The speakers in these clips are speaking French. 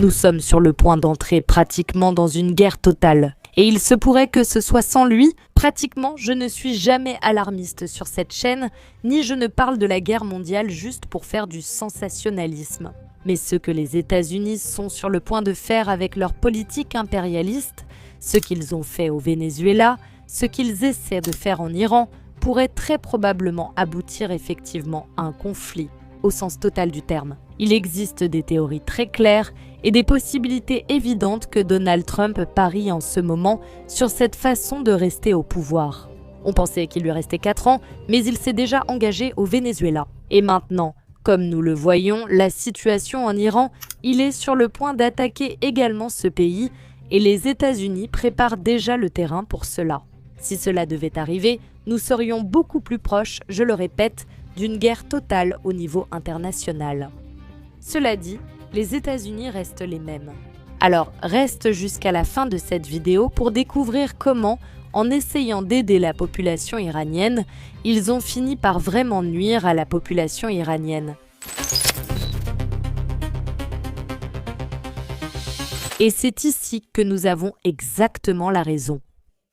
Nous sommes sur le point d'entrer pratiquement dans une guerre totale. Et il se pourrait que ce soit sans lui. Pratiquement, je ne suis jamais alarmiste sur cette chaîne, ni je ne parle de la guerre mondiale juste pour faire du sensationnalisme. Mais ce que les États-Unis sont sur le point de faire avec leur politique impérialiste, ce qu'ils ont fait au Venezuela, ce qu'ils essaient de faire en Iran, pourrait très probablement aboutir effectivement à un conflit, au sens total du terme. Il existe des théories très claires et des possibilités évidentes que Donald Trump parie en ce moment sur cette façon de rester au pouvoir. On pensait qu'il lui restait 4 ans, mais il s'est déjà engagé au Venezuela. Et maintenant, comme nous le voyons, la situation en Iran, il est sur le point d'attaquer également ce pays et les États-Unis préparent déjà le terrain pour cela. Si cela devait arriver, nous serions beaucoup plus proches, je le répète, d'une guerre totale au niveau international. Cela dit, les États-Unis restent les mêmes. Alors, reste jusqu'à la fin de cette vidéo pour découvrir comment, en essayant d'aider la population iranienne, ils ont fini par vraiment nuire à la population iranienne. Et c'est ici que nous avons exactement la raison.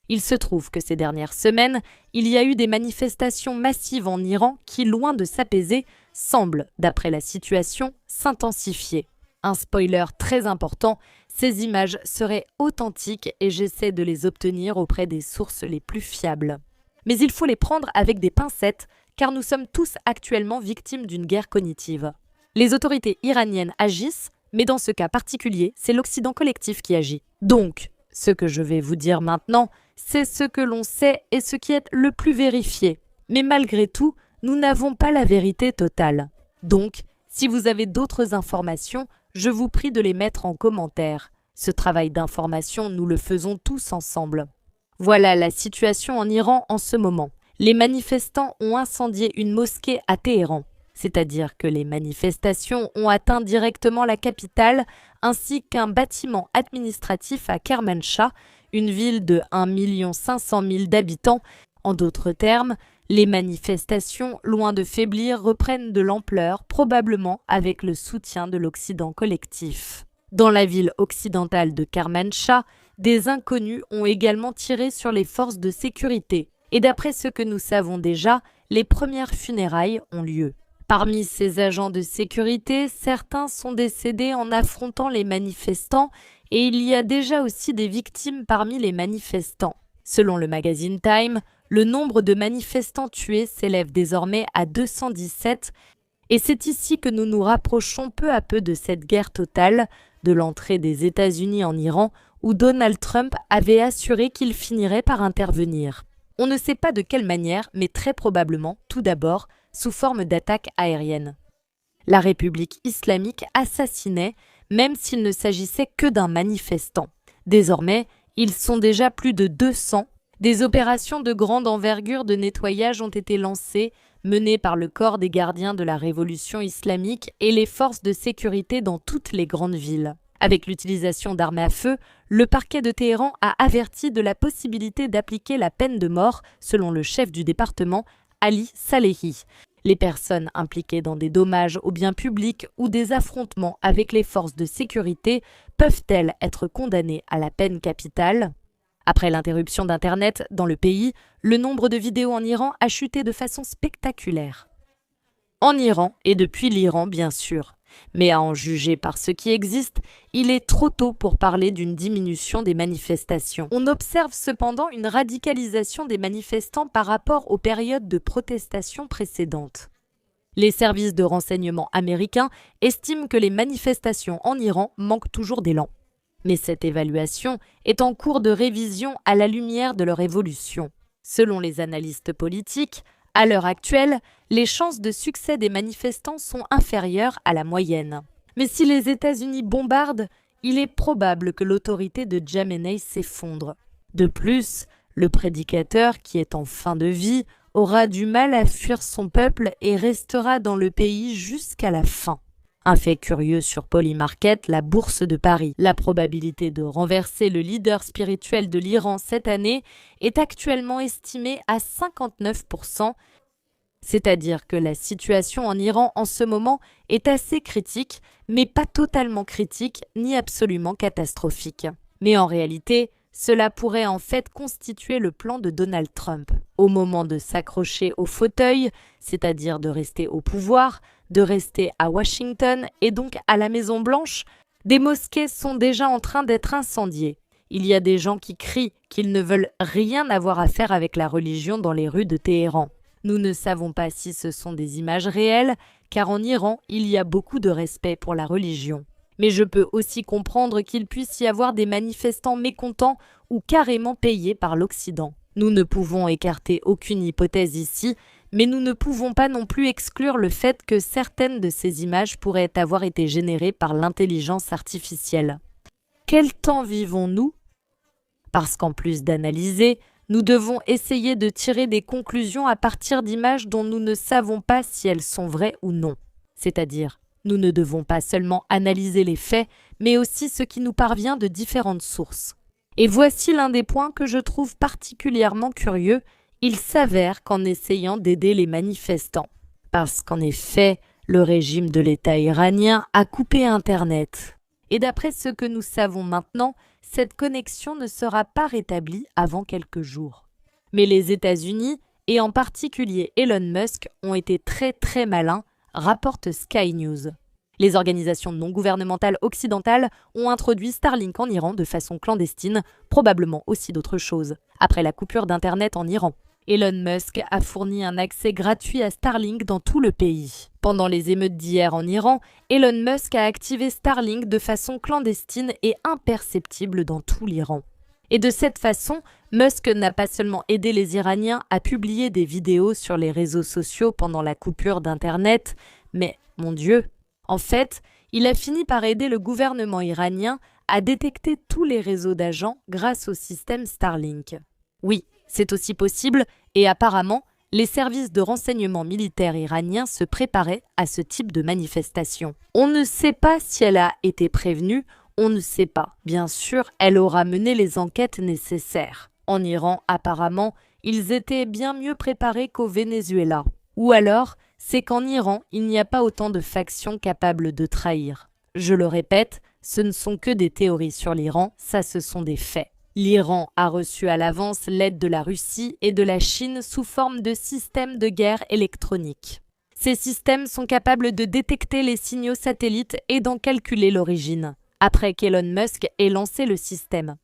Il se trouve que ces dernières semaines, il y a eu des manifestations massives en Iran qui, loin de s'apaiser, semblent, d'après la situation, s'intensifier. Un spoiler très important, ces images seraient authentiques et j'essaie de les obtenir auprès des sources les plus fiables. Mais il faut les prendre avec des pincettes, car nous sommes tous actuellement victimes d'une guerre cognitive. Les autorités iraniennes agissent, mais dans ce cas particulier, c'est l'Occident collectif qui agit. Donc, ce que je vais vous dire maintenant, c'est ce que l'on sait et ce qui est le plus vérifié. Mais malgré tout, nous n'avons pas la vérité totale. Donc, si vous avez d'autres informations, je vous prie de les mettre en commentaire. Ce travail d'information, nous le faisons tous ensemble. Voilà la situation en Iran en ce moment. Les manifestants ont incendié une mosquée à Téhéran. C'est-à-dire que les manifestations ont atteint directement la capitale ainsi qu'un bâtiment administratif à Kermanshah, une ville de 1 500 000 d'habitants. En d'autres termes, les manifestations, loin de faiblir, reprennent de l'ampleur, probablement avec le soutien de l'Occident collectif. Dans la ville occidentale de Kermanshah, des inconnus ont également tiré sur les forces de sécurité. Et d'après ce que nous savons déjà, les premières funérailles ont lieu. Parmi ces agents de sécurité, certains sont décédés en affrontant les manifestants et il y a déjà aussi des victimes parmi les manifestants. Selon le magazine Time, le nombre de manifestants tués s'élève désormais à 217 et c'est ici que nous nous rapprochons peu à peu de cette guerre totale, de l'entrée des États-Unis en Iran où Donald Trump avait assuré qu'il finirait par intervenir. On ne sait pas de quelle manière, mais très probablement, tout d'abord, sous forme d'attaques aériennes. La République islamique assassinait, même s'il ne s'agissait que d'un manifestant. Désormais, ils sont déjà plus de 200. Des opérations de grande envergure de nettoyage ont été lancées, menées par le corps des gardiens de la révolution islamique et les forces de sécurité dans toutes les grandes villes. Avec l'utilisation d'armes à feu, le parquet de Téhéran a averti de la possibilité d'appliquer la peine de mort, selon le chef du département, Ali Salehi. Les personnes impliquées dans des dommages aux biens publics ou des affrontements avec les forces de sécurité peuvent-elles être condamnées à la peine capitale? Après l'interruption d'Internet dans le pays, le nombre de vidéos en Iran a chuté de façon spectaculaire. En Iran et depuis l'Iran bien sûr. Mais à en juger par ce qui existe, il est trop tôt pour parler d'une diminution des manifestations. On observe cependant une radicalisation des manifestants par rapport aux périodes de protestation précédentes. Les services de renseignement américains estiment que les manifestations en Iran manquent toujours d'élan. Mais cette évaluation est en cours de révision à la lumière de leur évolution. Selon les analystes politiques, à l'heure actuelle, les chances de succès des manifestants sont inférieures à la moyenne. Mais si les États-Unis bombardent, il est probable que l'autorité de Khamenei s'effondre. De plus, le prédicateur, qui est en fin de vie, aura du mal à fuir son peuple et restera dans le pays jusqu'à la fin. Un fait curieux sur Polymarket, la bourse de Paris. La probabilité de renverser le leader spirituel de l'Iran cette année est actuellement estimée à 59%. C'est-à-dire que la situation en Iran en ce moment est assez critique, mais pas totalement critique ni absolument catastrophique. Mais en réalité, cela pourrait en fait constituer le plan de Donald Trump. Au moment de s'accrocher au fauteuil, c'est-à-dire de rester au pouvoir, de rester à Washington et donc à la Maison-Blanche, des mosquées sont déjà en train d'être incendiées. Il y a des gens qui crient qu'ils ne veulent rien avoir à faire avec la religion dans les rues de Téhéran. Nous ne savons pas si ce sont des images réelles, car en Iran, il y a beaucoup de respect pour la religion. Mais je peux aussi comprendre qu'il puisse y avoir des manifestants mécontents ou carrément payés par l'Occident. Nous ne pouvons écarter aucune hypothèse ici, mais nous ne pouvons pas non plus exclure le fait que certaines de ces images pourraient avoir été générées par l'intelligence artificielle. Quel temps vivons-nous ? Parce qu'en plus d'analyser, nous devons essayer de tirer des conclusions à partir d'images dont nous ne savons pas si elles sont vraies ou non. C'est-à-dire, nous ne devons pas seulement analyser les faits, mais aussi ce qui nous parvient de différentes sources. Et voici l'un des points que je trouve particulièrement curieux. Il s'avère qu'en essayant d'aider les manifestants, parce qu'en effet, le régime de l'État iranien a coupé Internet. Et d'après ce que nous savons maintenant, cette connexion ne sera pas rétablie avant quelques jours. Mais les États-Unis, et en particulier Elon Musk, ont été très malins, rapporte Sky News. Les organisations non gouvernementales occidentales ont introduit Starlink en Iran de façon clandestine, probablement aussi d'autres choses, après la coupure d'Internet en Iran. Elon Musk a fourni un accès gratuit à Starlink dans tout le pays. Pendant les émeutes d'hier en Iran, Elon Musk a activé Starlink de façon clandestine et imperceptible dans tout l'Iran. Et de cette façon, Musk n'a pas seulement aidé les Iraniens à publier des vidéos sur les réseaux sociaux pendant la coupure d'Internet, mais, mon Dieu, en fait, il a fini par aider le gouvernement iranien à détecter tous les réseaux d'agents grâce au système Starlink. Oui, c'est aussi possible et apparemment, les services de renseignement militaire iraniens se préparaient à ce type de manifestation. On ne sait pas si elle a été prévenue, on ne sait pas. Bien sûr, elle aura mené les enquêtes nécessaires. En Iran, apparemment, ils étaient bien mieux préparés qu'au Venezuela. Ou alors, c'est qu'en Iran, il n'y a pas autant de factions capables de trahir. Je le répète, ce ne sont que des théories sur l'Iran, ça ce sont des faits. L'Iran a reçu à l'avance l'aide de la Russie et de la Chine sous forme de systèmes de guerre électroniques. Ces systèmes sont capables de détecter les signaux satellites et d'en calculer l'origine, après qu'Elon Musk ait lancé le système.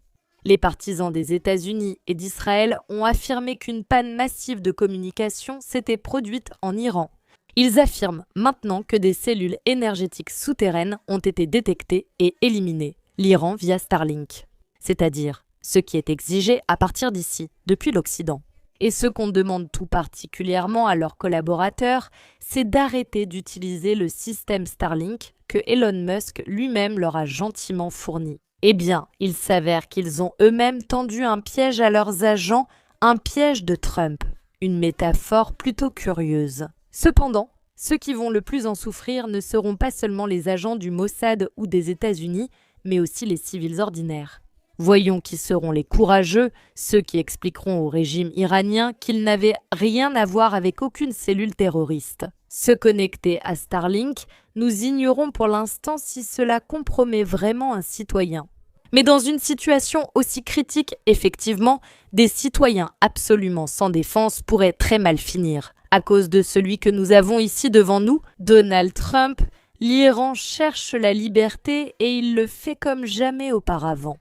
Les partisans des États-Unis et d'Israël ont affirmé qu'une panne massive de communication s'était produite en Iran. Ils affirment maintenant que des cellules énergétiques souterraines ont été détectées et éliminées, l'Iran via Starlink, c'est-à-dire ce qui est exigé à partir d'ici, depuis l'Occident. Et ce qu'on demande tout particulièrement à leurs collaborateurs, c'est d'arrêter d'utiliser le système Starlink que Elon Musk lui-même leur a gentiment fourni. Eh bien, il s'avère qu'ils ont eux-mêmes tendu un piège à leurs agents, un piège de Trump, une métaphore plutôt curieuse. Cependant, ceux qui vont le plus en souffrir ne seront pas seulement les agents du Mossad ou des États-Unis, mais aussi les civils ordinaires. Voyons qui seront les courageux, ceux qui expliqueront au régime iranien qu'il n'avait rien à voir avec aucune cellule terroriste. Se connecter à Starlink, nous ignorons pour l'instant si cela compromet vraiment un citoyen. Mais dans une situation aussi critique, effectivement, des citoyens absolument sans défense pourraient très mal finir. À cause de celui que nous avons ici devant nous, Donald Trump, l'Iran cherche la liberté et il le fait comme jamais auparavant.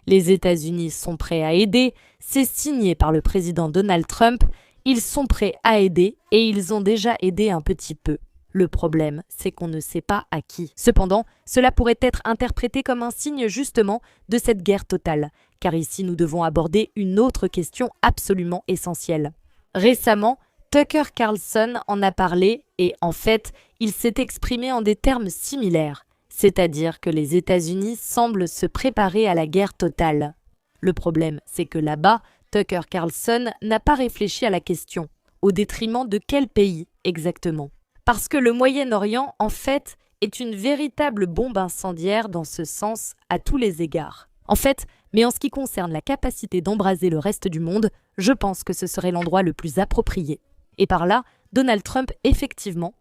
Les États-Unis sont prêts à aider, c'est signé par le président Donald Trump, ils sont prêts à aider et ils ont déjà aidé un petit peu. Le problème, c'est qu'on ne sait pas à qui. Cependant, cela pourrait être interprété comme un signe justement de cette guerre totale, car ici nous devons aborder une autre question absolument essentielle. Récemment, Tucker Carlson en a parlé et en fait, il s'est exprimé en des termes similaires. C'est-à-dire que les États-Unis semblent se préparer à la guerre totale. Le problème, c'est que là-bas, Tucker Carlson n'a pas réfléchi à la question. Au détriment de quel pays exactement ? Parce que le Moyen-Orient, en fait, est une véritable bombe incendiaire dans ce sens à tous les égards. En fait, mais en ce qui concerne la capacité d'embraser le reste du monde, je pense que ce serait l'endroit le plus approprié. Et par là, Donald Trump, effectivement,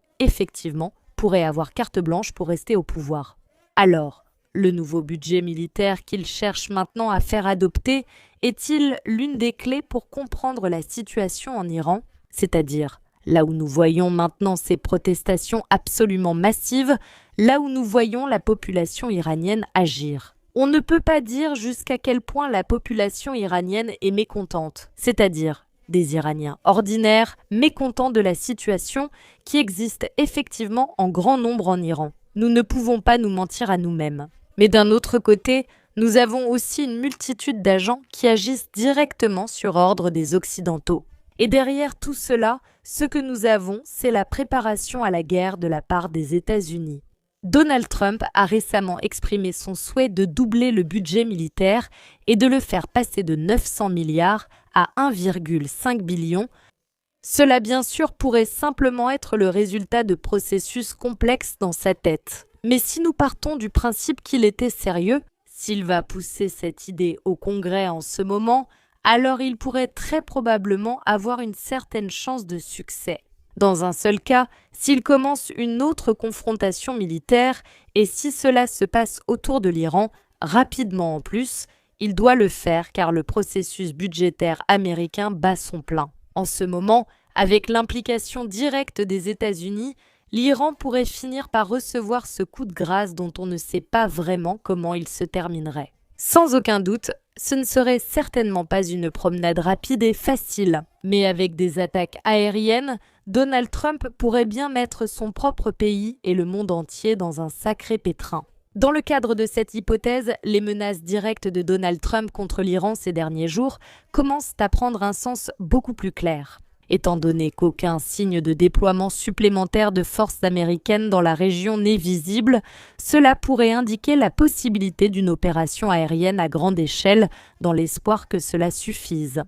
pourrait avoir carte blanche pour rester au pouvoir. Alors, le nouveau budget militaire qu'il cherche maintenant à faire adopter est-il l'une des clés pour comprendre la situation en Iran, c'est-à-dire là où nous voyons maintenant ces protestations absolument massives, là où nous voyons la population iranienne agir. On ne peut pas dire jusqu'à quel point la population iranienne est mécontente, c'est-à-dire des Iraniens ordinaires, mécontents de la situation qui existe effectivement en grand nombre en Iran. Nous ne pouvons pas nous mentir à nous-mêmes. Mais d'un autre côté, nous avons aussi une multitude d'agents qui agissent directement sur ordre des Occidentaux. Et derrière tout cela, ce que nous avons, c'est la préparation à la guerre de la part des États-Unis. Donald Trump a récemment exprimé son souhait de doubler le budget militaire et de le faire passer de 900 milliards à 1,5 billion. Cela bien sûr pourrait simplement être le résultat de processus complexes dans sa tête. Mais si nous partons du principe qu'il était sérieux, s'il va pousser cette idée au Congrès en ce moment, alors il pourrait très probablement avoir une certaine chance de succès. Dans un seul cas, s'il commence une autre confrontation militaire et si cela se passe autour de l'Iran, rapidement en plus, il doit le faire car le processus budgétaire américain bat son plein. En ce moment, avec l'implication directe des États-Unis, l'Iran pourrait finir par recevoir ce coup de grâce dont on ne sait pas vraiment comment il se terminerait. Sans aucun doute, ce ne serait certainement pas une promenade rapide et facile, mais avec des attaques aériennes, Donald Trump pourrait bien mettre son propre pays et le monde entier dans un sacré pétrin. Dans le cadre de cette hypothèse, les menaces directes de Donald Trump contre l'Iran ces derniers jours commencent à prendre un sens beaucoup plus clair. Étant donné qu'aucun signe de déploiement supplémentaire de forces américaines dans la région n'est visible, cela pourrait indiquer la possibilité d'une opération aérienne à grande échelle dans l'espoir que cela suffise.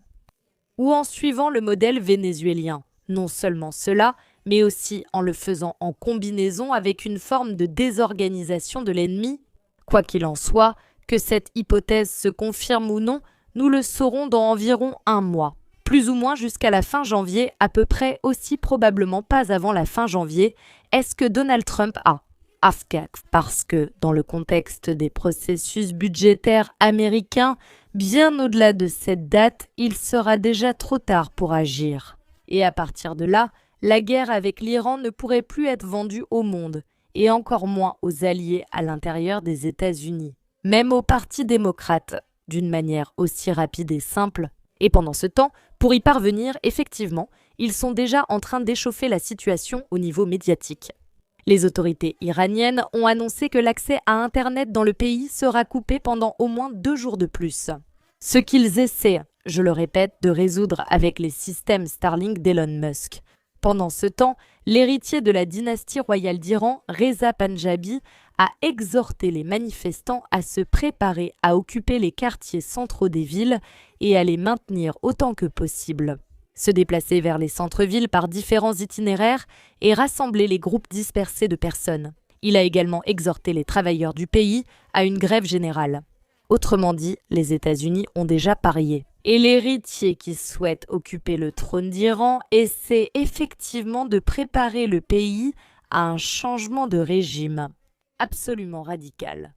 Ou en suivant le modèle vénézuélien. Non seulement cela, mais aussi en le faisant en combinaison avec une forme de désorganisation de l'ennemi. Quoi qu'il en soit, que cette hypothèse se confirme ou non, nous le saurons dans environ 1 mois. Plus ou moins jusqu'à la fin janvier, à peu près aussi probablement pas avant la fin janvier, est-ce que Donald Trump a parce que, dans le contexte des processus budgétaires américains, bien au-delà de cette date, il sera déjà trop tard pour agir. Et à partir de là, la guerre avec l'Iran ne pourrait plus être vendue au monde, et encore moins aux alliés à l'intérieur des États-Unis, même au Parti démocrate, d'une manière aussi rapide et simple. Et pendant ce temps, pour y parvenir, effectivement, ils sont déjà en train d'échauffer la situation au niveau médiatique. Les autorités iraniennes ont annoncé que l'accès à Internet dans le pays sera coupé pendant au moins 2 jours de plus. Ce qu'ils essaient, je le répète, de résoudre avec les systèmes Starlink d'Elon Musk. Pendant ce temps, l'héritier de la dynastie royale d'Iran, Reza Panjabi, a exhorté les manifestants à se préparer à occuper les quartiers centraux des villes et à les maintenir autant que possible. Se déplacer vers les centres-villes par différents itinéraires et rassembler les groupes dispersés de personnes. Il a également exhorté les travailleurs du pays à une grève générale. Autrement dit, les États-Unis ont déjà parié. Et l'héritier qui souhaite occuper le trône d'Iran essaie effectivement de préparer le pays à un changement de régime absolument radical.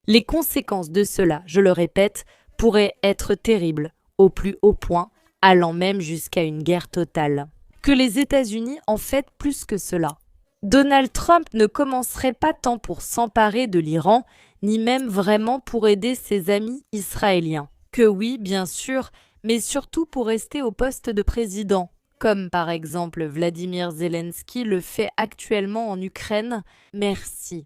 Les conséquences de cela, je le répète, pourraient être terribles, au plus haut point, allant même jusqu'à une guerre totale. Que les États-Unis en fassent plus que cela. Donald Trump ne commencerait pas tant pour s'emparer de l'Iran, ni même vraiment pour aider ses amis israéliens. Que oui, bien sûr, mais surtout pour rester au poste de président, comme par exemple Vladimir Zelensky le fait actuellement en Ukraine. Merci.